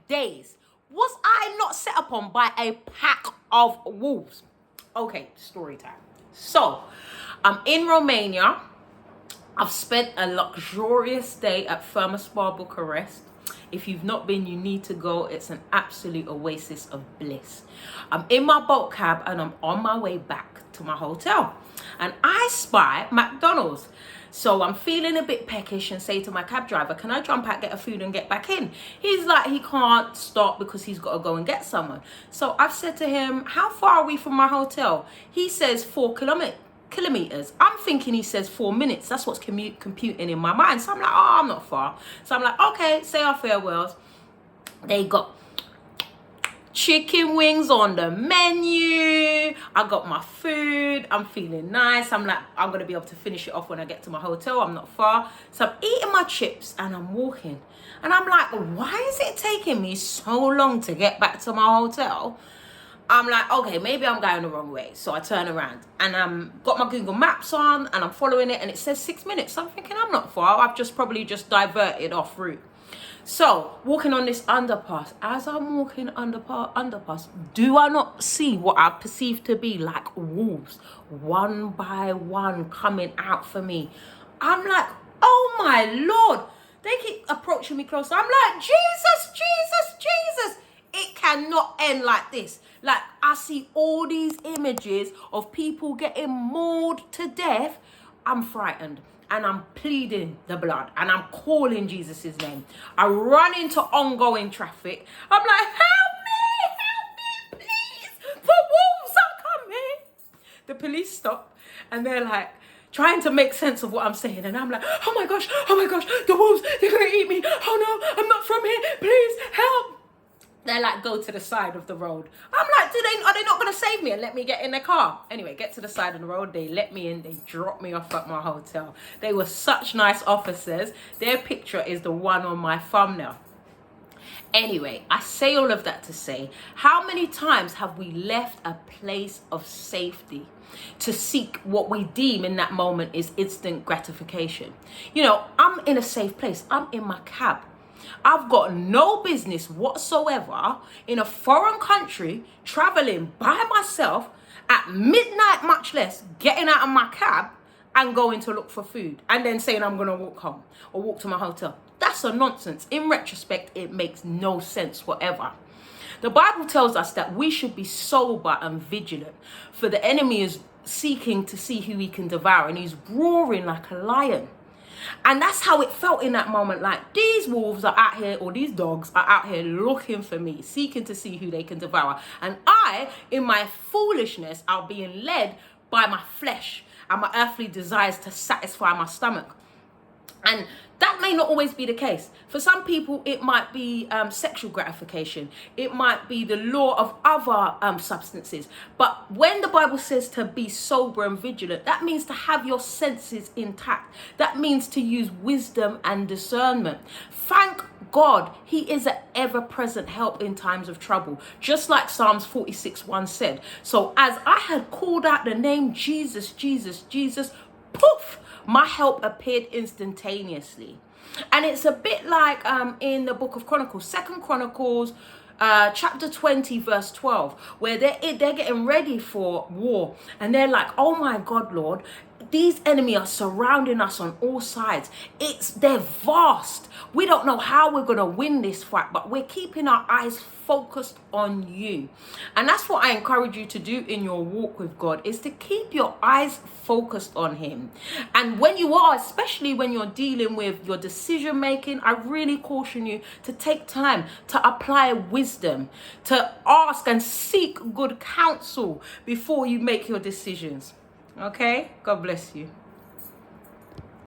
days was I not set upon by a pack of wolves? Okay, story time. So, I'm in Romania. I've spent a luxurious day at Therme Bucharest. If you've not been, you need to go. It's an absolute oasis of bliss. I'm in my boat cab and I'm on my way back to my hotel. And I spy McDonald's. So I'm feeling a bit peckish and say to my cab driver, can I jump out, get a food and get back in? He's like, he can't stop because he's got to go and get someone. So I've said to him, how far are we from my hotel? He says 4 kilometers. I'm thinking he says 4 minutes. That's what's computing in my mind. So I'm like, oh, I'm not far. So I'm like, okay, say our farewells. They got chicken wings on the menu. I got my food. I'm feeling nice. I'm like, I'm going to be able to finish it off when I get to my hotel. I'm not far. So I'm eating my chips and I'm walking. And I'm like, why is it taking me so long to get back to my hotel? I'm like, okay, maybe I'm going the wrong way. So I turn around and got my Google Maps on and I'm following it and it says 6 minutes. So I'm thinking I'm not far. I've probably just diverted off route. So walking on this underpass, as I'm walking underpass, do I not see what I perceive to be like wolves, one by one coming out for me? I'm like, oh my Lord. They keep approaching me closer. I'm like, Jesus, Jesus, Jesus. It cannot end like this. Like, I see all these images of people getting mauled to death. I'm frightened and I'm pleading the blood and I'm calling Jesus' name. I run into ongoing traffic. I'm like, help me, please. The wolves are coming. The police stop and they're like, trying to make sense of what I'm saying. And I'm like, oh my gosh, the wolves, they're going to eat me. Oh no, I'm not from here. Please help. They like go to the side of the road. I'm like, are they not going to save me and let me get in the car? Anyway, get to the side of the road. They let me in. They dropped me off at my hotel. They were such nice officers. Their picture is the one on my thumbnail. Anyway, I say all of that to say, how many times have we left a place of safety to seek what we deem in that moment is instant gratification? You know, I'm in a safe place. I'm in my cab. I've got no business whatsoever in a foreign country, traveling by myself at midnight, much less getting out of my cab and going to look for food and then saying I'm going to walk home or walk to my hotel. That's a nonsense. In retrospect, it makes no sense whatever. The Bible tells us that we should be sober and vigilant, for the enemy is seeking to see who he can devour and he's roaring like a lion. And that's how it felt in that moment. Like, these wolves are out here, or these dogs are out here looking for me, seeking to see who they can devour. And I, in my foolishness, are being led by my flesh and my earthly desires to satisfy my stomach. And that may not always be the case. For some people, it might be sexual gratification. It might be the law of other substances. But when the Bible says to be sober and vigilant, that means to have your senses intact. That means to use wisdom and discernment. Thank God, he is an ever-present help in times of trouble. Just like Psalms 46:1 said. So as I had called out the name Jesus, Jesus, Jesus, poof, my help appeared instantaneously. And it's a bit like in the book of Chronicles, 2 Chronicles, chapter 20, verse 12, where they're getting ready for war. And they're like, oh my God, Lord, these enemies are surrounding us on all sides. They're vast. We don't know how we're going to win this fight, but we're keeping our eyes focused on you. And that's what I encourage you to do in your walk with God, is to keep your eyes focused on him. And when you are, especially when you're dealing with your decision making, I really caution you to take time to apply wisdom, to ask and seek good counsel before you make your decisions. Okay? God bless you.